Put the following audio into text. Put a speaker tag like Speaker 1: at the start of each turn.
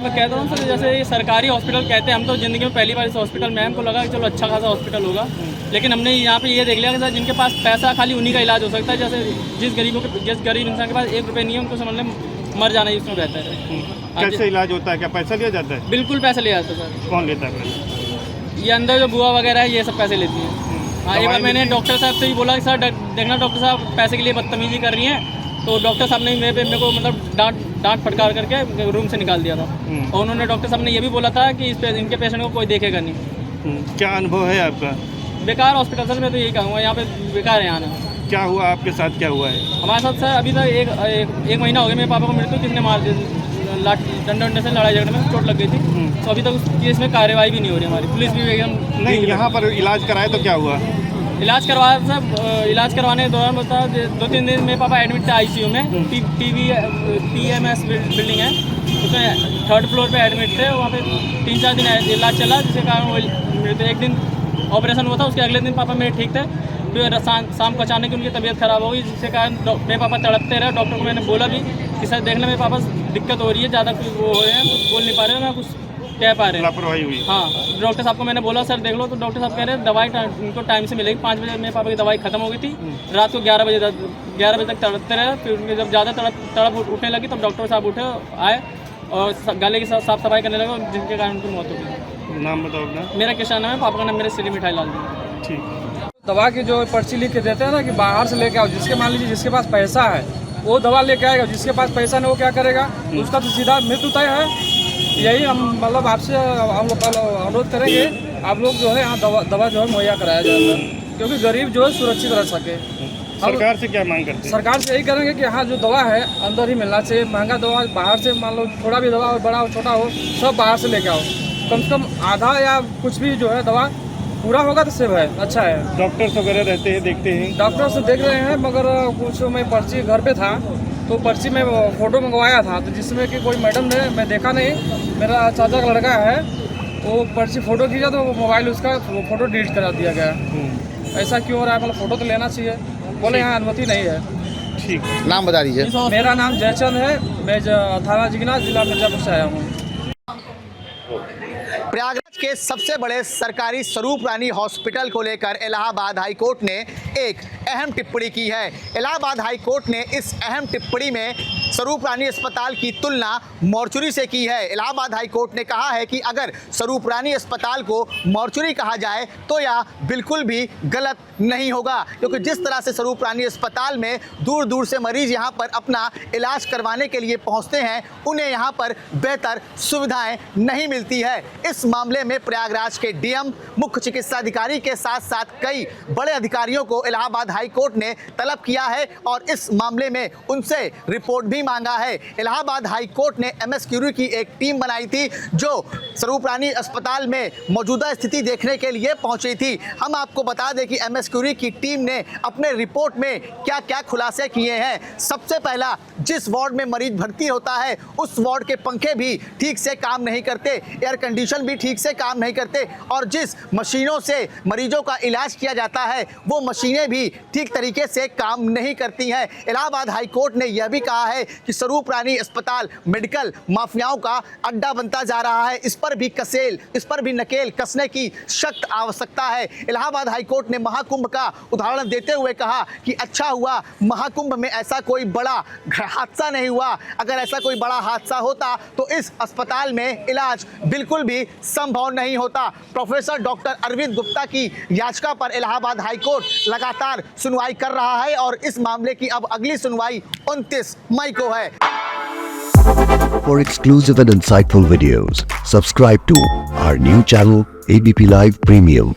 Speaker 1: मैं कहता हूँ सर, जैसे ये सरकारी हॉस्पिटल कहते हैं, हम तो ज़िंदगी में पहली बार इस हॉस्पिटल में हमको लगा कि चलो अच्छा खासा हॉस्पिटल होगा, लेकिन हमने यहाँ पे ये देख लिया कि सर जिनके पास पैसा खाली उन्हीं का इलाज हो सकता है। जैसे जिस गरीब इंसान के पास 1 रुपये नहीं है, उनको समझ लें मर जाना ही उसमें बेहतर है।
Speaker 2: कैसे इलाज होता है, क्या पैसा लिया जाता है?
Speaker 1: बिल्कुल पैसे ले जाते हैं सर।
Speaker 2: कौन लेता है पैसा?
Speaker 1: ये अंदर जो बुआ वगैरह है ये सब पैसे लेती हैं। हाँ, एक बार मैंने डॉक्टर साहब से भी बोला कि सर देखना डॉक्टर साहब पैसे के लिए बदतमीजी कर रही हैं, तो डॉक्टर साहब ने मेरे को मतलब डांट फटकार करके रूम से निकाल दिया था। और उन्होंने डॉक्टर साहब ने ये भी बोला था कि इनके पेशेंट को कोई देखेगा नहीं।
Speaker 2: क्या अनुभव है आपका?
Speaker 1: बेकार हॉस्पिटल सर, मैं तो यही कहूँगा, यहाँ पे बेकार है आना।
Speaker 2: क्या हुआ आपके साथ, क्या हुआ है?
Speaker 1: हमारे साथ सर अभी तक एक महीना हो गया मेरे पापा को मृत्यु किसने मार दी, डंडे वंडे से लड़ाई झगड़े में चोट लग गई थी। तो अभी तक उस केस में कार्रवाई भी नहीं हो रही हमारी, पुलिस भी एकदम
Speaker 2: नहीं। यहाँ पर इलाज कराए तो क्या हुआ?
Speaker 1: इलाज करवाया सर। इलाज करवाने के दौरान बता 2-3 दिन मेरे पापा एडमिट थे ICU में। TMS बिल्डिंग है, उसमें 3rd फ्लोर पे एडमिट थे। वहाँ पे 3-4 दिन इलाज चला, जिसके कारण वो एक दिन ऑपरेशन हुआ था, उसके अगले दिन पापा मेरे ठीक थे। फिर शाम को अचानक उनकी तबीयत ख़राब हो गई, जिसके कारण मेरे पापा तड़पते रहे। डॉक्टर को मैंने बोला भी कि सर देखना मेरे पापा दिक्कत हो रही है, ज़्यादा कुछ वो हो रहे हैं, कुछ बोल नहीं पा रहे हैं, मैं कुछ कह पा रहे हैं,
Speaker 2: लापरवाही हुई।
Speaker 1: हाँ, डॉक्टर साहब को मैंने बोला सर देख लो, तो डॉक्टर साहब कह रहे हैं दवाई उनको टाइम से मिलेगी। 5 बजे मेरे पापा की दवाई खत्म हो गई थी। रात को 11 बजे तक तड़पते रहे। फिर उनके जब ज़्यादा तड़प उठने लगी तब डॉक्टर साहब उठे, आए और गले की साफ सफाई करने लगे, जिनके कारण उनकी मौत हो गई।
Speaker 2: नाम बताओ अपना।
Speaker 1: मेरा किसान नाम है, पापा का नाम मेरे सिली मिठाई लाल जी।
Speaker 2: ठीक।
Speaker 3: दवा की जो पर्ची लिख के देते हैं ना कि बाहर से लेके आओ, जिसके मान लीजिए जिसके पास पैसा है वो दवा लेके आएगा, जिसके पास पैसा नहीं वो क्या करेगा, उसका तो सीधा मृत्यु तय है। यही हम मतलब आपसे हम लोग अनुरोध करेंगे, आप लोग जो है यहाँ दवा जो है मुहैया कराया जाए, क्योंकि गरीब जो है सुरक्षित रह सके।
Speaker 2: सरकार से क्या मांग करते हैं?
Speaker 3: सरकार से यही करेंगे कि यहाँ जो दवा है अंदर ही मिलना चाहिए। महंगा दवा बाहर से, मान लो थोड़ा भी दवा हो, बड़ा हो छोटा हो, सब बाहर से लेके आओ। कम से कम आधा या कुछ भी जो है दवा पूरा होगा तो सेव है, अच्छा है।
Speaker 2: डॉक्टर्स वगैरह रहते हैं, देखते हैं?
Speaker 3: डॉक्टर से देख रहे हैं, मगर कुछ मैं पर्ची घर पे था तो पर्ची में फ़ोटो मंगवाया था, तो जिसमें कि कोई मैडम ने, मैं देखा नहीं, मेरा चाचा का लड़का है, वो पर्ची फ़ोटो खींचा तो वो मोबाइल उसका फ़ोटो डिलीट करा दिया गया। ऐसा क्यों हो रहा है? मतलब फ़ोटो तो लेना चाहिए, बोले यहाँ अनुमति नहीं है।
Speaker 2: ठीक।
Speaker 4: नाम बता दीजिए।
Speaker 3: मेरा नाम जयचंद है, मैं थाना जिगना, जिला मिर्जापुर से आया हूँ।
Speaker 4: प्रयागराज के सबसे बड़े सरकारी स्वरूप रानी हॉस्पिटल को लेकर इलाहाबाद हाई कोर्ट ने एक अहम टिप्पणी की है। इलाहाबाद हाई कोर्ट ने इस अहम टिप्पणी में स्वरूप रानी अस्पताल की तुलना मॉर्चुरी से की है। इलाहाबाद हाई कोर्ट ने कहा है कि अगर स्वरूप रानी अस्पताल को मॉर्चुरी कहा जाए तो यह बिल्कुल भी गलत नहीं होगा, क्योंकि जिस तरह से स्वरूप रानी अस्पताल में दूर दूर से मरीज यहाँ पर अपना इलाज करवाने के लिए पहुँचते हैं, उन्हें यहाँ पर बेहतर सुविधाएं नहीं मिलती है। इस मामले में प्रयागराज के DM, मुख्य चिकित्सा अधिकारी के साथ साथ कई बड़े अधिकारियों को इलाहाबाद हाई कोर्ट ने तलब किया है और इस मामले में उनसे रिपोर्ट भी मांगा है। इलाहाबाद हाई कोर्ट ने MS क्यूरी की एक टीम बनाई थी जो स्वरूप रानी अस्पताल में मौजूदा स्थिति देखने के लिए पहुंची थी। हम आपको बता दें कि MS क्यूरी की टीम ने अपने रिपोर्ट में क्या क्या खुलासे किए हैं। सबसे पहला, जिस वार्ड में मरीज भर्ती होता है उस वार्ड के पंखे भी ठीक से काम नहीं करते, एयर कंडीशन भी ठीक से काम नहीं करते, और जिस मशीनों से मरीजों का इलाज किया जाता है वो मशीनें भी ठीक तरीके से काम नहीं करती हैं। इलाहाबाद हाई कोर्ट ने यह भी कहा है कि स्वरूप रानी अस्पताल मेडिकल माफियाओं का अड्डा बनता जा रहा है। इस पर भी नकेल कसने की सख्त आवश्यकता है। इलाहाबाद हाई कोर्ट ने महाकुंभ का उदाहरण देते हुए कहा कि अच्छा हुआ महाकुंभ में ऐसा कोई बड़ा हादसा नहीं हुआ। अगर ऐसा कोई बड़ा हादसा होता तो इस अस्पताल में इलाज बिल्कुल भी संभव नहीं होता। प्रोफेसर डॉक्टर अरविंद गुप्ता की याचिका पर इलाहाबाद हाई कोर्ट लगातार सुनवाई कर रहा है और इस मामले की अब अगली सुनवाई 29 मई को है।
Speaker 5: For exclusive and insightful videos, subscribe to our new channel ABP Live Premium.